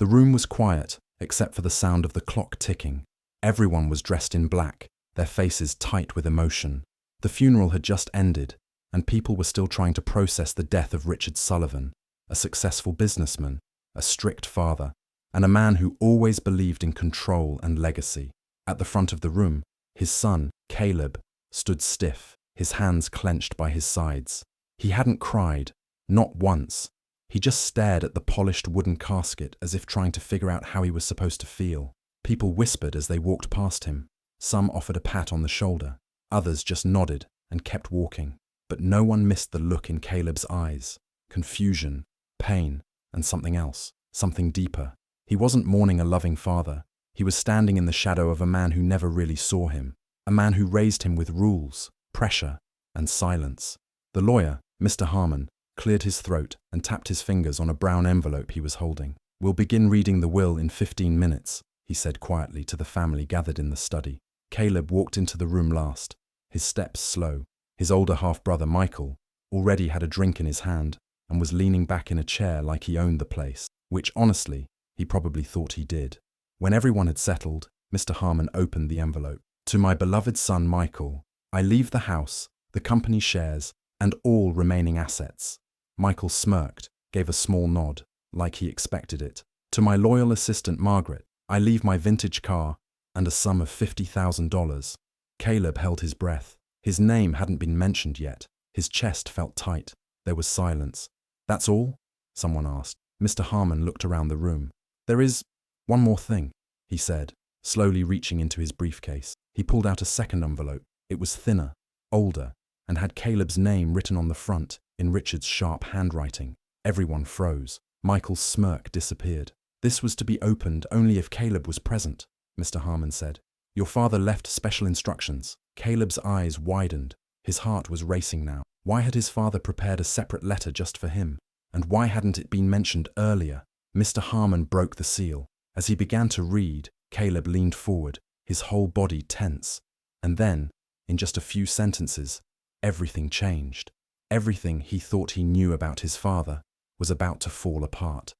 The room was quiet, except for the sound of the clock ticking. Everyone was dressed in black, their faces tight with emotion. The funeral had just ended, and people were still trying to process the death of Richard Sullivan, a successful businessman, a strict father, and a man who always believed in control and legacy. At the front of the room, his son, Caleb, stood stiff, his hands clenched by his sides. He hadn't cried, not once. He just stared at the polished wooden casket as if trying to figure out how he was supposed to feel. People whispered as they walked past him. Some offered a pat on the shoulder. Others just nodded and kept walking. But no one missed the look in Caleb's eyes. Confusion, pain, and something else, something deeper. He wasn't mourning a loving father. He was standing in the shadow of a man who never really saw him. A man who raised him with rules, pressure, and silence. The lawyer, Mr. Harmon, cleared his throat and tapped his fingers on a brown envelope he was holding. "We'll begin reading the will in 15 minutes, he said quietly to the family gathered in the study. Caleb walked into the room last, his steps slow. His older half-brother, Michael, already had a drink in his hand and was leaning back in a chair like he owned the place, which, honestly, he probably thought he did. When everyone had settled, Mr. Harmon opened the envelope. "To my beloved son, Michael, I leave the house, the company shares, and all remaining assets." Michael smirked, gave a small nod, like he expected it. "To my loyal assistant, Margaret, I leave my vintage car and a sum of $50,000. Caleb held his breath. His name hadn't been mentioned yet. His chest felt tight. There was silence. "That's all?" someone asked. Mr. Harmon looked around the room. "There is one more thing," he said, slowly reaching into his briefcase. He pulled out a second envelope. It was thinner, older, and had Caleb's name written on the front in Richard's sharp handwriting. Everyone froze. Michael's smirk disappeared. "This was to be opened only if Caleb was present," Mr. Harmon said. "Your father left special instructions." Caleb's eyes widened. His heart was racing now. Why had his father prepared a separate letter just for him? And why hadn't it been mentioned earlier? Mr. Harmon broke the seal. As he began to read, Caleb leaned forward, his whole body tense. And then, in just a few sentences, everything changed. Everything he thought he knew about his father was about to fall apart.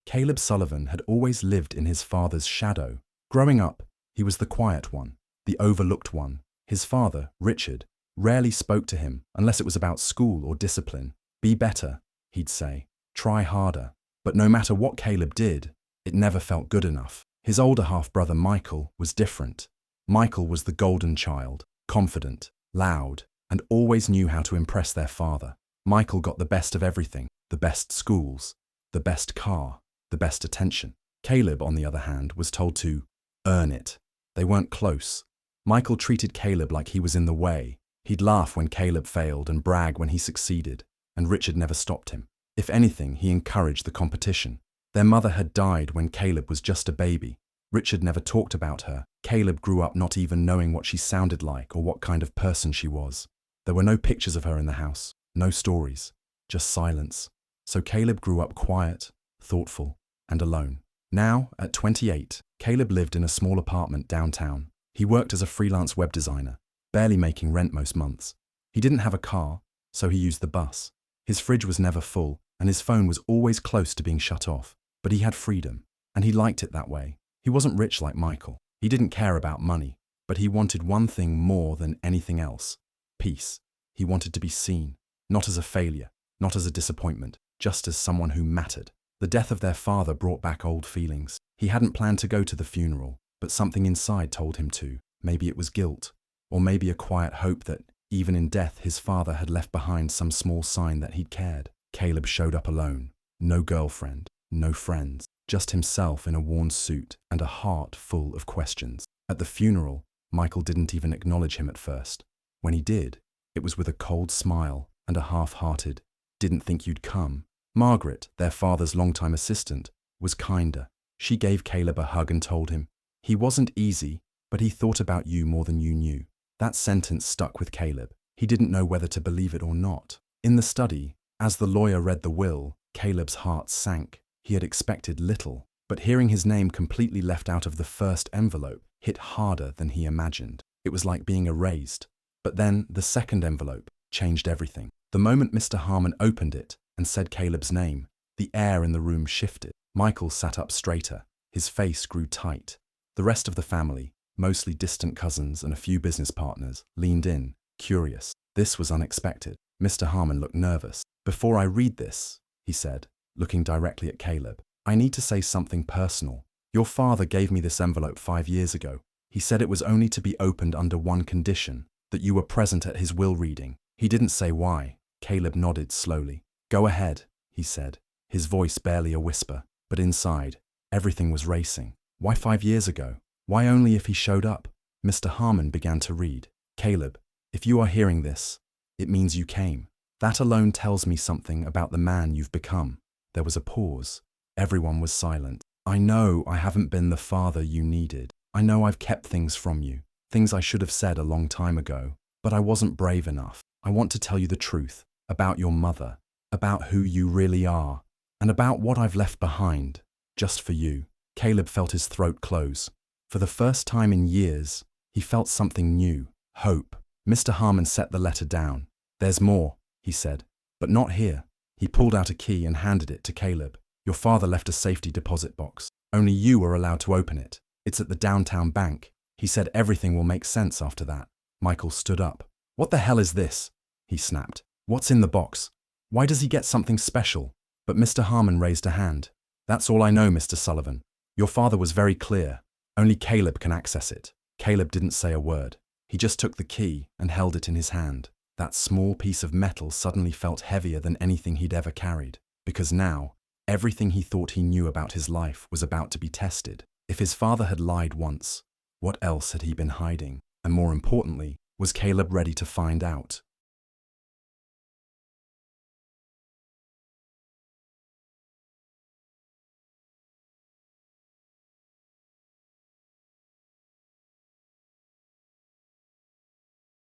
Caleb Sullivan had always lived in his father's shadow. Growing up, he was the quiet one, the overlooked one. His father, Richard, rarely spoke to him unless it was about school or discipline. "Be better," he'd say. "Try harder." But no matter what Caleb did, it never felt good enough. His older half-brother, Michael, was different. Michael was the golden child, confident, loud, and always knew how to impress their father. Michael got the best of everything, the best schools, the best car, the best attention. Caleb, on the other hand, was told to earn it. They weren't close. Michael treated Caleb like he was in the way. He'd laugh when Caleb failed and brag when he succeeded, and Richard never stopped him. If anything, he encouraged the competition. Their mother had died when Caleb was just a baby. Richard never talked about her. Caleb grew up not even knowing what she sounded like or what kind of person she was. There were no pictures of her in the house, no stories, just silence. So Caleb grew up quiet, thoughtful, and alone. Now, at 28, Caleb lived in a small apartment downtown. He worked as a freelance web designer, barely making rent most months. He didn't have a car, so he used the bus. His fridge was never full, and his phone was always close to being shut off. But he had freedom, and he liked it that way. He wasn't rich like Michael. He didn't care about money, but he wanted one thing more than anything else: peace. He wanted to be seen, not as a failure, not as a disappointment, just as someone who mattered. The death of their father brought back old feelings. He hadn't planned to go to the funeral, but something inside told him to. Maybe it was guilt, or maybe a quiet hope that, even in death, his father had left behind some small sign that he'd cared. Caleb showed up alone. No girlfriend, no friends, just himself in a worn suit and a heart full of questions. At the funeral, Michael didn't even acknowledge him at first. When he did, it was with a cold smile and a half-hearted, "Didn't think you'd come." Margaret, their father's longtime assistant, was kinder. She gave Caleb a hug and told him, "He wasn't easy, but he thought about you more than you knew." That sentence stuck with Caleb. He didn't know whether to believe it or not. In the study, as the lawyer read the will, Caleb's heart sank. He had expected little, but hearing his name completely left out of the first envelope hit harder than he imagined. It was like being erased. But then the second envelope changed everything. The moment Mr. Harmon opened it and said Caleb's name, the air in the room shifted. Michael sat up straighter. His face grew tight. The rest of the family, mostly distant cousins and a few business partners, leaned in, curious. This was unexpected. Mr. Harmon looked nervous. "Before I read this," he said, looking directly at Caleb, "I need to say something personal. Your father gave me this envelope 5 years ago. He said it was only to be opened under one condition, that you were present at his will reading. He didn't say why." Caleb nodded slowly. "Go ahead," he said, his voice barely a whisper, but inside, everything was racing. Why 5 years ago? Why only if he showed up? Mr. Harmon began to read. "Caleb, if you are hearing this, it means you came. That alone tells me something about the man you've become." There was a pause. Everyone was silent. "I know I haven't been the father you needed. I know I've kept things from you, things I should have said a long time ago, but I wasn't brave enough. I want to tell you the truth about your mother, about who you really are, and about what I've left behind, just for you." Caleb felt his throat close. For the first time in years, he felt something new, hope. Mr. Harmon set the letter down. "There's more," he said, "but not here." He pulled out a key and handed it to Caleb. "Your father left a safety deposit box. Only you are allowed to open it. It's at the downtown bank. He said everything will make sense after that." Michael stood up. "What the hell is this?" he snapped. "What's in the box? Why does he get something special?" But Mr. Harmon raised a hand. "That's all I know, Mr. Sullivan. Your father was very clear. Only Caleb can access it." Caleb didn't say a word. He just took the key and held it in his hand. That small piece of metal suddenly felt heavier than anything he'd ever carried, because now, everything he thought he knew about his life was about to be tested. If his father had lied once, what else had he been hiding? And more importantly, was Caleb ready to find out?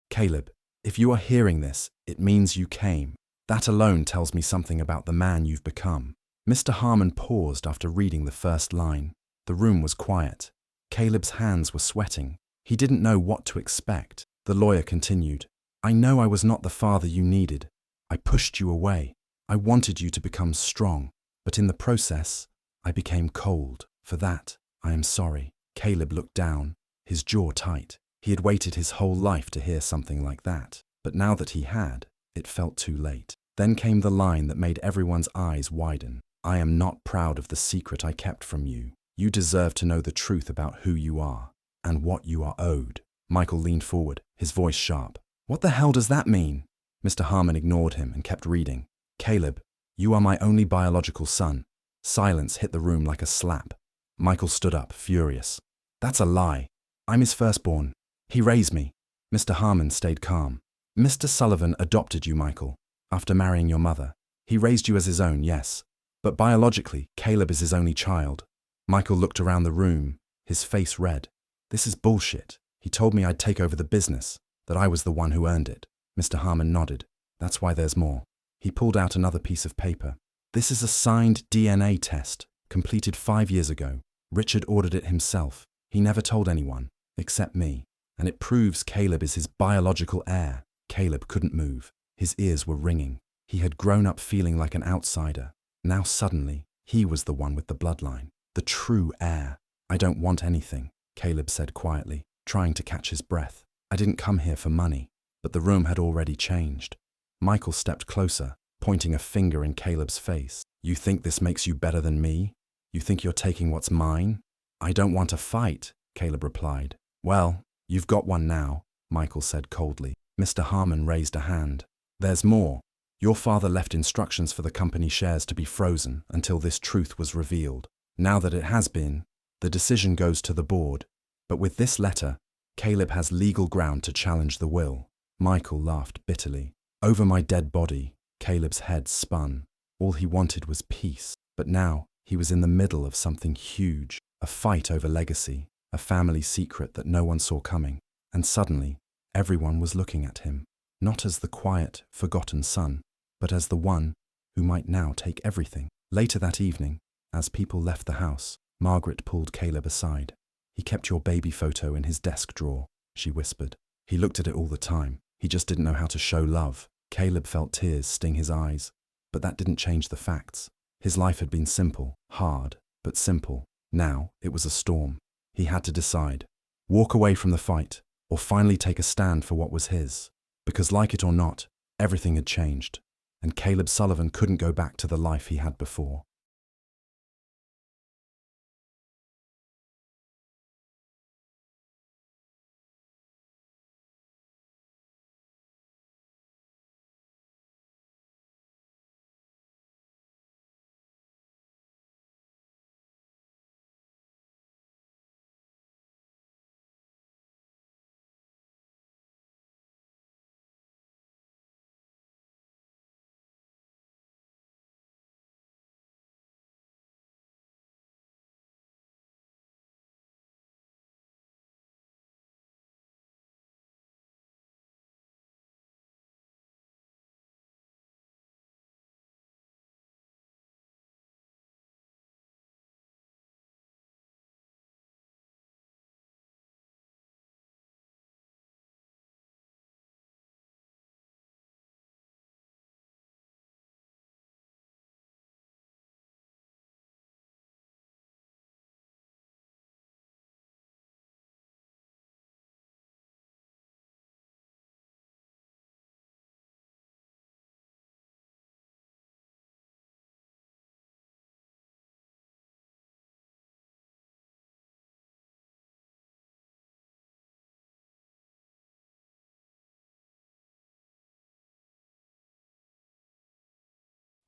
"Caleb, if you are hearing this, it means you came. That alone tells me something about the man you've become." Mr. Harmon paused after reading the first line. The room was quiet. Caleb's hands were sweating. He didn't know what to expect. The lawyer continued, "I know I was not the father you needed. I pushed you away. I wanted you to become strong. But in the process, I became cold. For that, I am sorry." Caleb looked down, his jaw tight. He had waited his whole life to hear something like that. But now that he had, it felt too late. Then came the line that made everyone's eyes widen. "I am not proud of the secret I kept from you. You deserve to know the truth about who you are, and what you are owed." Michael leaned forward, his voice sharp. "What the hell does that mean?" Mr. Harmon ignored him and kept reading. "Caleb, you are my only biological son." Silence hit the room like a slap. Michael stood up, furious. "That's a lie. I'm his firstborn. He raised me." Mr. Harmon stayed calm. "Mr. Sullivan adopted you, Michael, after marrying your mother. He raised you as his own, yes. But biologically, Caleb is his only child." Michael looked around the room, his face red. "This is bullshit. He told me I'd take over the business, that I was the one who earned it." Mr. Harmon nodded. "That's why there's more." He pulled out another piece of paper. "This is a signed DNA test, completed 5 years ago. Richard ordered it himself. He never told anyone, except me. And it proves Caleb is his biological heir." Caleb couldn't move. His ears were ringing. He had grown up feeling like an outsider. Now suddenly, he was the one with the bloodline, the true heir. "I don't want anything," Caleb said quietly, trying to catch his breath. "I didn't come here for money." But the room had already changed. Michael stepped closer, pointing a finger in Caleb's face. "You think this makes you better than me? You think you're taking what's mine?" "I don't want a fight," Caleb replied. "Well, you've got one now," Michael said coldly. Mr. Harmon raised a hand. "There's more. Your father left instructions for the company shares to be frozen until this truth was revealed. Now that it has been, the decision goes to the board. But with this letter, Caleb has legal ground to challenge the will." Michael laughed bitterly. "Over my dead body," Caleb's head spun. All he wanted was peace. But now he was in the middle of something huge, a fight over legacy, a family secret that no one saw coming. And suddenly, everyone was looking at him, not as the quiet, forgotten son, but as the one who might now take everything. Later that evening, As people left the house, Margaret pulled Caleb aside. "He kept your baby photo in his desk drawer," she whispered. "He looked at it all the time. He just didn't know how to show love." Caleb felt tears sting his eyes, but that didn't change the facts. His life had been simple, hard, but simple. Now it was a storm. He had to decide: walk away from the fight, or finally take a stand for what was his. Because like it or not, everything had changed, and Caleb Sullivan couldn't go back to the life he had before.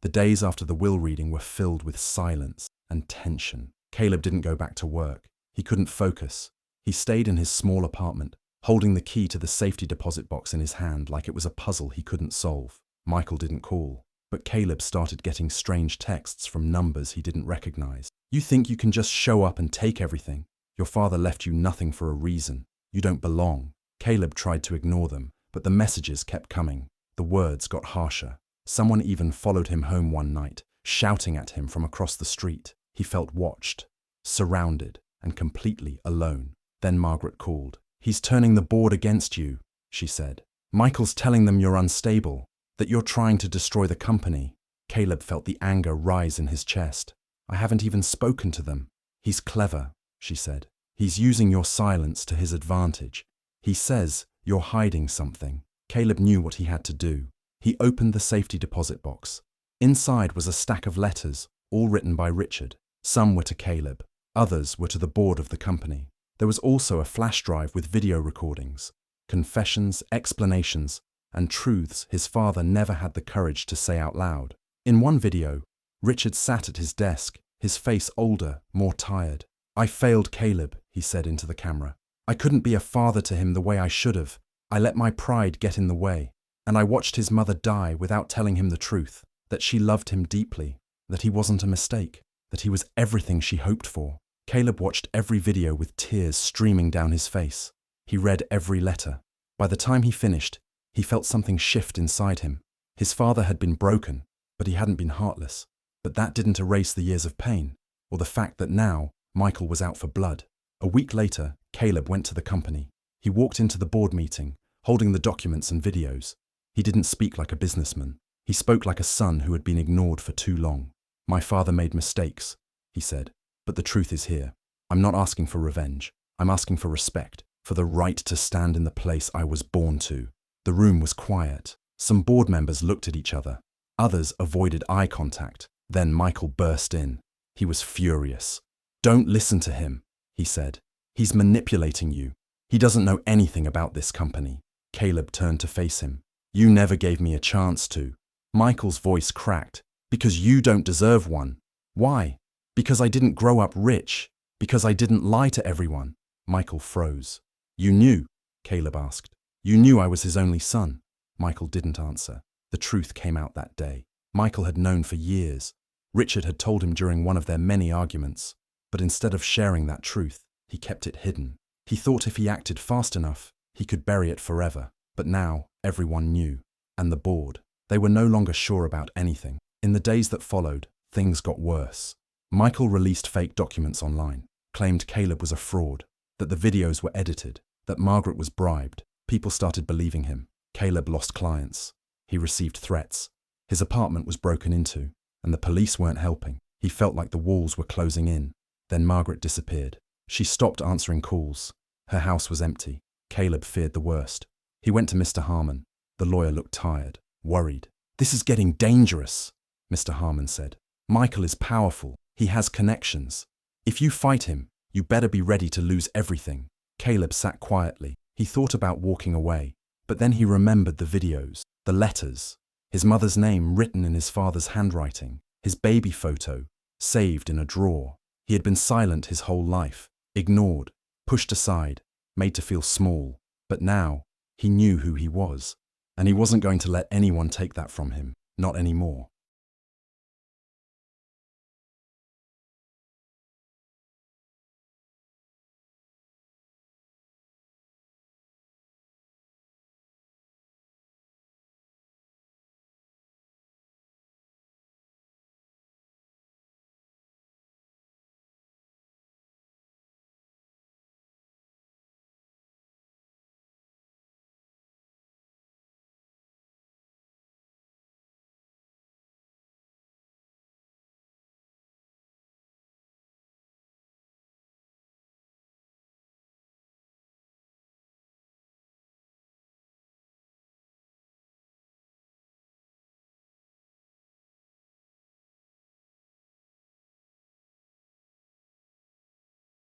The days after the will reading were filled with silence and tension. Caleb didn't go back to work. He couldn't focus. He stayed in his small apartment, holding the key to the safety deposit box in his hand like it was a puzzle he couldn't solve. Michael didn't call, but Caleb started getting strange texts from numbers he didn't recognize. "You think you can just show up and take everything? Your father left you nothing for a reason. You don't belong." Caleb tried to ignore them, but the messages kept coming. The words got harsher. Someone even followed him home one night, shouting at him from across the street. He felt watched, surrounded, and completely alone. Then Margaret called. "He's turning the board against you," she said. "Michael's telling them you're unstable, that you're trying to destroy the company." Caleb felt the anger rise in his chest. "I haven't even spoken to them." "He's clever," she said. "He's using your silence to his advantage. He says you're hiding something." Caleb knew what he had to do. He opened the safety deposit box. Inside was a stack of letters, all written by Richard. Some were to Caleb, others were to the board of the company. There was also a flash drive with video recordings, confessions, explanations, and truths his father never had the courage to say out loud. In one video, Richard sat at his desk, his face older, more tired. "I failed Caleb," he said into the camera. "I couldn't be a father to him the way I should have. I let my pride get in the way. And I watched his mother die without telling him the truth, that she loved him deeply, that he wasn't a mistake, that he was everything she hoped for." Caleb watched every video with tears streaming down his face. He read every letter. By the time he finished, he felt something shift inside him. His father had been broken, but he hadn't been heartless. But that didn't erase the years of pain, or the fact that now Michael was out for blood. A week later, Caleb went to the company. He walked into the board meeting, holding the documents and videos. He didn't speak like a businessman. He spoke like a son who had been ignored for too long. "My father made mistakes," he said, "but the truth is here. I'm not asking for revenge. I'm asking for respect, for the right to stand in the place I was born to." The room was quiet. Some board members looked at each other. Others avoided eye contact. Then Michael burst in. He was furious. "Don't listen to him," he said. "He's manipulating you. He doesn't know anything about this company." Caleb turned to face him. "You never gave me a chance to." Michael's voice cracked. "Because you don't deserve one." "Why?" "Because I didn't grow up rich. Because I didn't lie to everyone." Michael froze. "You knew?" Caleb asked. "You knew I was his only son?" Michael didn't answer. The truth came out that day. Michael had known for years. Richard had told him during one of their many arguments. But instead of sharing that truth, he kept it hidden. He thought if he acted fast enough, he could bury it forever. But now, everyone knew. And the board. They were no longer sure about anything. In the days that followed, things got worse. Michael released fake documents online, claimed Caleb was a fraud, that the videos were edited, that Margaret was bribed. People started believing him. Caleb lost clients. He received threats. His apartment was broken into, and the police weren't helping. He felt like the walls were closing in. Then Margaret disappeared. She stopped answering calls. Her house was empty. Caleb feared the worst. He went to Mr. Harmon. The lawyer looked tired, worried. "This is getting dangerous," Mr. Harmon said. "Michael is powerful. He has connections. If you fight him, you better be ready to lose everything." Caleb sat quietly. He thought about walking away, but then he remembered the videos, the letters, his mother's name written in his father's handwriting, his baby photo, saved in a drawer. He had been silent his whole life, ignored, pushed aside, made to feel small. But now, he knew who he was, and he wasn't going to let anyone take that from him, not anymore.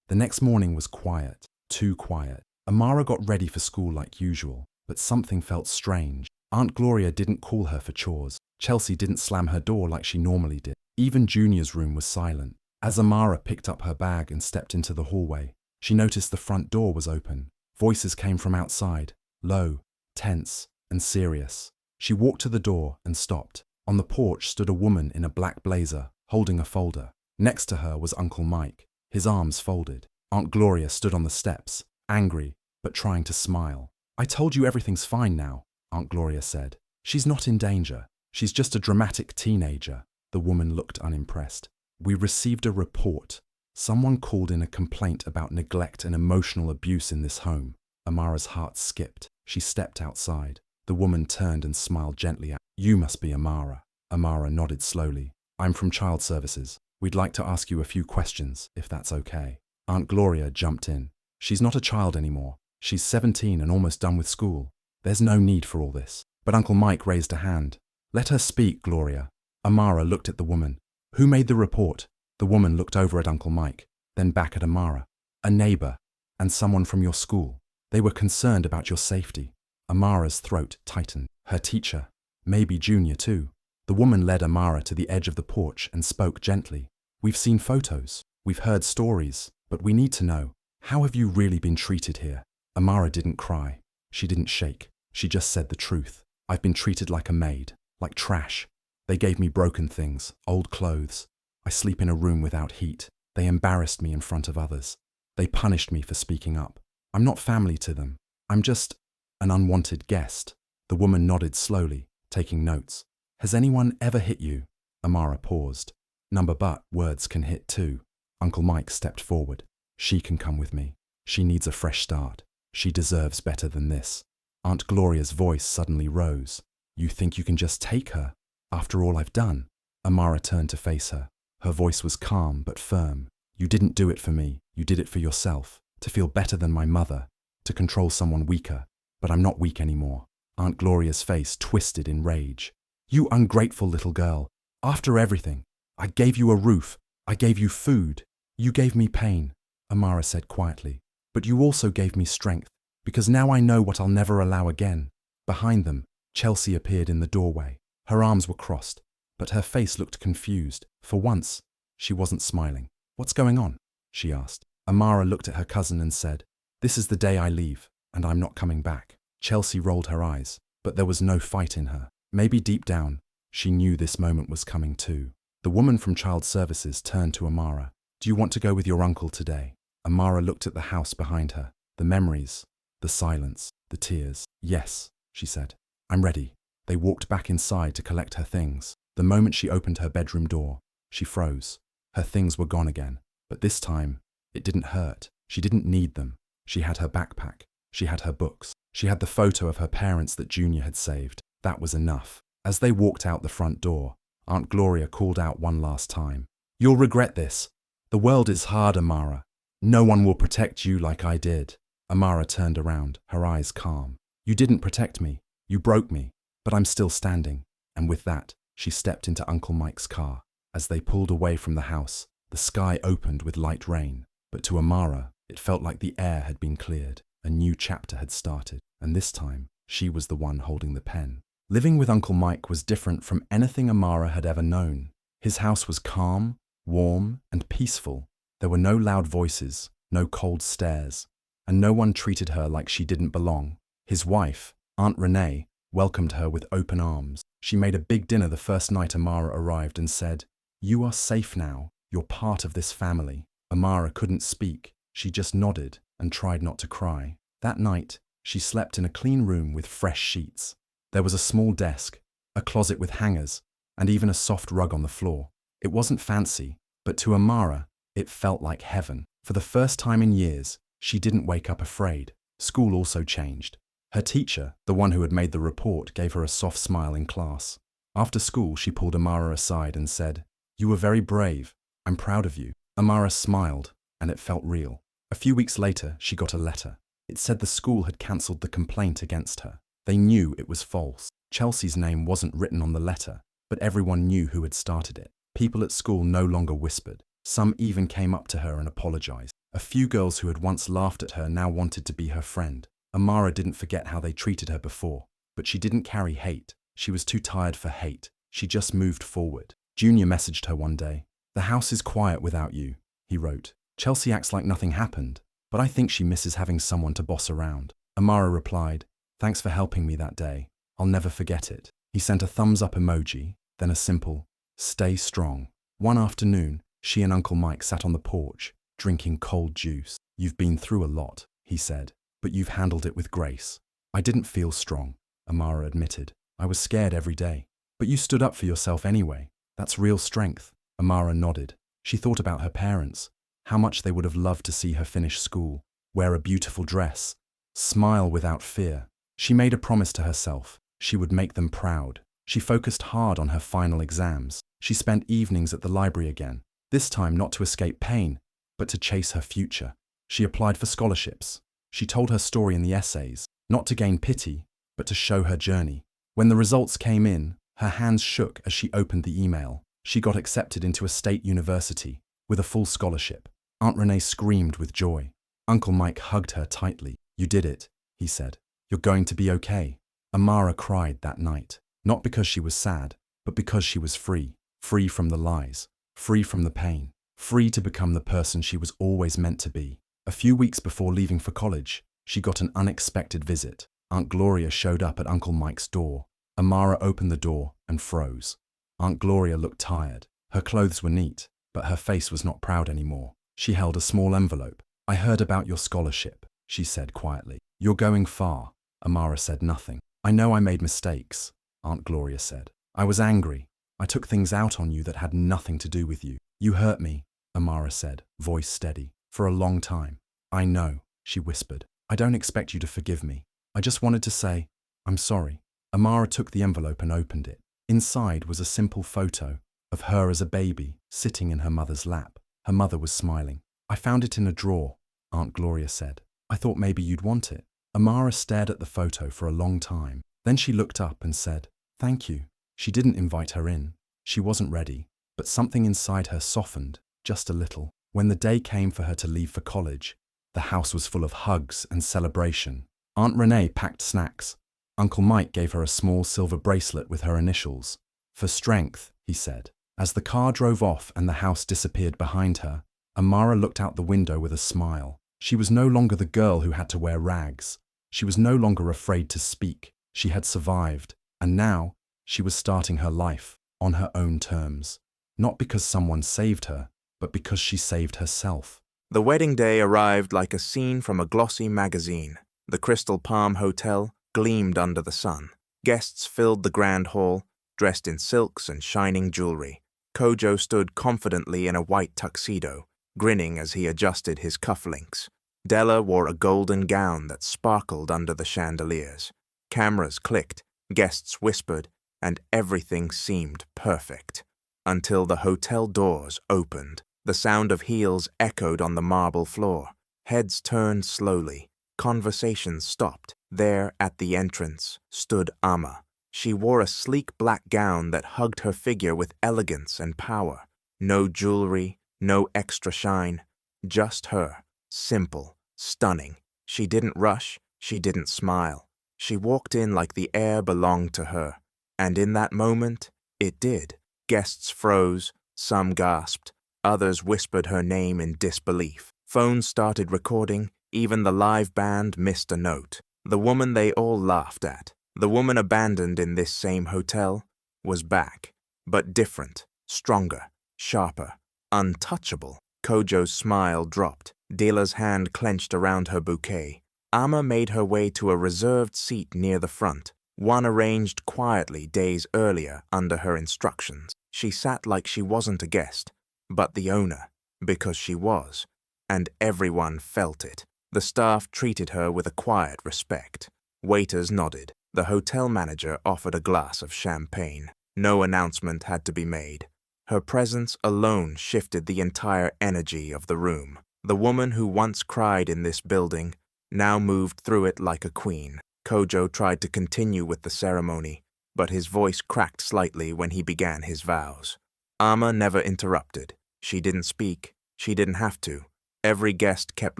The next morning was quiet, too quiet. Amara got ready for school like usual, but something felt strange. Aunt Gloria didn't call her for chores. Chelsea didn't slam her door like she normally did. Even Junior's room was silent. As Amara picked up her bag and stepped into the hallway, she noticed the front door was open. Voices came from outside, low, tense, and serious. She walked to the door and stopped. On the porch stood a woman in a black blazer, holding a folder. Next to her was Uncle Mike, his arms folded. Aunt Gloria stood on the steps, angry, but trying to smile. "I told you everything's fine now," Aunt Gloria said. "She's not in danger. She's just a dramatic teenager." The woman looked unimpressed. "We received a report. Someone called in a complaint about neglect and emotional abuse in this home." Amara's heart skipped. She stepped outside. The woman turned and smiled gently at her. "You must be Amara." Amara nodded slowly. "I'm from Child Services. We'd like to ask you a few questions, if that's okay." Aunt Gloria jumped in. "She's not a child anymore. She's 17 and almost done with school. There's no need for all this." But Uncle Mike raised a hand. "Let her speak, Gloria." Amara looked at the woman. "Who made the report?" The woman looked over at Uncle Mike, then back at Amara. "A neighbor, and someone from your school. They were concerned about your safety." Amara's throat tightened. "Her teacher, maybe Junior too." The woman led Amara to the edge of the porch and spoke gently. "We've seen photos, we've heard stories, but we need to know, how have you really been treated here?" Amara didn't cry. She didn't shake. She just said the truth. "I've been treated like a maid, like trash. They gave me broken things, old clothes. I sleep in a room without heat. They embarrassed me in front of others. They punished me for speaking up. I'm not family to them. I'm just an unwanted guest." The woman nodded slowly, taking notes. "Has anyone ever hit you?" Amara paused. But words can hit too." Uncle Mike stepped forward. "She can come with me. She needs a fresh start. She deserves better than this." Aunt Gloria's voice suddenly rose. "You think you can just take her? After all I've done?" Amara turned to face her. Her voice was calm but firm. "You didn't do it for me. You did it for yourself. To feel better than my mother. To control someone weaker. But I'm not weak anymore." Aunt Gloria's face twisted in rage. "You ungrateful little girl. After everything, I gave you a roof. I gave you food. You gave me pain," Amara said quietly. "But you also gave me strength, because now I know what I'll never allow again." Behind them, Chelsea appeared in the doorway. Her arms were crossed, but her face looked confused. For once, she wasn't smiling. "What's going on?" she asked. Amara looked at her cousin and said, "This is the day I leave, and I'm not coming back." Chelsea rolled her eyes, but there was no fight in her. Maybe deep down, she knew this moment was coming too. The woman from Child Services turned to Amara. "Do you want to go with your uncle today?" Amara looked at the house behind her, the memories, the silence, the tears. "Yes," she said. "I'm ready." They walked back inside to collect her things. The moment she opened her bedroom door, she froze. Her things were gone again, but this time, it didn't hurt. She didn't need them. She had her backpack. She had her books. She had the photo of her parents that Junior had saved. That was enough. As they walked out the front door, Aunt Gloria called out one last time. "You'll regret this. The world is hard, Amara. No one will protect you like I did." Amara turned around, her eyes calm. "You didn't protect me. You broke me. But I'm still standing." And with that, she stepped into Uncle Mike's car. As they pulled away from the house, the sky opened with light rain. But to Amara, it felt like the air had been cleared. A new chapter had started, and this time, she was the one holding the pen. Living with Uncle Mike was different from anything Amara had ever known. His house was calm, warm, and peaceful. There were no loud voices, no cold stares, and no one treated her like she didn't belong. His wife, Aunt Renee, welcomed her with open arms. She made a big dinner the first night Amara arrived and said, "You are safe now. You're part of this family." Amara couldn't speak. She just nodded and tried not to cry. That night, she slept in a clean room with fresh sheets. There was a small desk, a closet with hangers, and even a soft rug on the floor. It wasn't fancy, but to Amara, it felt like heaven. For the first time in years, she didn't wake up afraid. School also changed. Her teacher, the one who had made the report, gave her a soft smile in class. After school, she pulled Amara aside and said, "You were very brave. I'm proud of you." Amara smiled, and it felt real. A few weeks later, she got a letter. It said the school had cancelled the complaint against her. They knew it was false. Chelsea's name wasn't written on the letter, but everyone knew who had started it. People at school no longer whispered. Some even came up to her and apologized. A few girls who had once laughed at her now wanted to be her friend. Amara didn't forget how they treated her before, but she didn't carry hate. She was too tired for hate. She just moved forward. Junior messaged her one day. "The house is quiet without you," he wrote. "Chelsea acts like nothing happened, but I think she misses having someone to boss around." Amara replied, "Thanks for helping me that day. I'll never forget it." He sent a thumbs up emoji, then a simple, "Stay strong." One afternoon, she and Uncle Mike sat on the porch, drinking cold juice. "You've been through a lot," he said, "but you've handled it with grace." "I didn't feel strong," Amara admitted. "I was scared every day. But you stood up for yourself anyway. That's real strength." Amara nodded. She thought about her parents, how much they would have loved to see her finish school, wear a beautiful dress, smile without fear. She made a promise to herself. She would make them proud. She focused hard on her final exams. She spent evenings at the library again, this time not to escape pain, but to chase her future. She applied for scholarships. She told her story in the essays, not to gain pity, but to show her journey. When the results came in, her hands shook as she opened the email. She got accepted into a state university with a full scholarship. Aunt Renee screamed with joy. Uncle Mike hugged her tightly. "You did it," he said. "You're going to be okay." Amara cried that night, not because she was sad, but because she was free. Free from the lies, free from the pain, free to become the person she was always meant to be. A few weeks before leaving for college, she got an unexpected visit. Aunt Gloria showed up at Uncle Mike's door. Amara opened the door and froze. Aunt Gloria looked tired. Her clothes were neat, but her face was not proud anymore. She held a small envelope. "I heard about your scholarship," she said quietly. "You're going far." Amara said nothing. "I know I made mistakes," Aunt Gloria said. "I was angry. I took things out on you that had nothing to do with you. You hurt me," Amara said, voice steady, "for a long time." "I know," she whispered. "I don't expect you to forgive me. I just wanted to say, I'm sorry." Amara took the envelope and opened it. Inside was a simple photo of her as a baby, sitting in her mother's lap. Her mother was smiling. "I found it in a drawer," Aunt Gloria said. "I thought maybe you'd want it." Amara stared at the photo for a long time. Then she looked up and said, "Thank you." She didn't invite her in. She wasn't ready, but something inside her softened, just a little. When the day came for her to leave for college, the house was full of hugs and celebration. Aunt Renee packed snacks. Uncle Mike gave her a small silver bracelet with her initials. "For strength," he said. As the car drove off and the house disappeared behind her, Amara looked out the window with a smile. She was no longer the girl who had to wear rags. She was no longer afraid to speak. She had survived, and now she was starting her life on her own terms. Not because someone saved her, but because she saved herself. The wedding day arrived like a scene from a glossy magazine. The Crystal Palm Hotel gleamed under the sun. Guests filled the grand hall, dressed in silks and shining jewelry. Kojo stood confidently in a white tuxedo, grinning as he adjusted his cufflinks. Della wore a golden gown that sparkled under the chandeliers. Cameras clicked, guests whispered, and everything seemed perfect. Until the hotel doors opened. The sound of heels echoed on the marble floor. Heads turned slowly. Conversations stopped. There, at the entrance, stood Amma. She wore a sleek black gown that hugged her figure with elegance and power. No jewelry, no extra shine. Just her. Simple, stunning. She didn't rush. She didn't smile. She walked in like the air belonged to her. And in that moment, it did. Guests froze. Some gasped. Others whispered her name in disbelief. Phones started recording. Even the live band missed a note. The woman they all laughed at, the woman abandoned in this same hotel, was back, but different, stronger, sharper, untouchable. Kojo's smile dropped. Della's hand clenched around her bouquet. Amma made her way to a reserved seat near the front, one arranged quietly days earlier under her instructions. She sat like she wasn't a guest, but the owner, because she was, and everyone felt it. The staff treated her with a quiet respect. Waiters nodded. The hotel manager offered a glass of champagne. No announcement had to be made. Her presence alone shifted the entire energy of the room. The woman who once cried in this building now moved through it like a queen. Kojo tried to continue with the ceremony, but his voice cracked slightly when he began his vows. Amma never interrupted. She didn't speak. She didn't have to. Every guest kept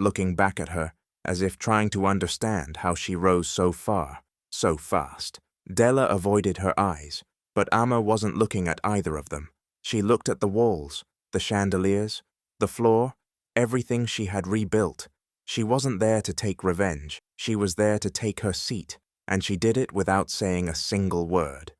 looking back at her, as if trying to understand how she rose so far, so fast. Della avoided her eyes, but Amma wasn't looking at either of them. She looked at the walls, the chandeliers, the floor, everything she had rebuilt. She wasn't there to take revenge. She was there to take her seat, and she did it without saying a single word.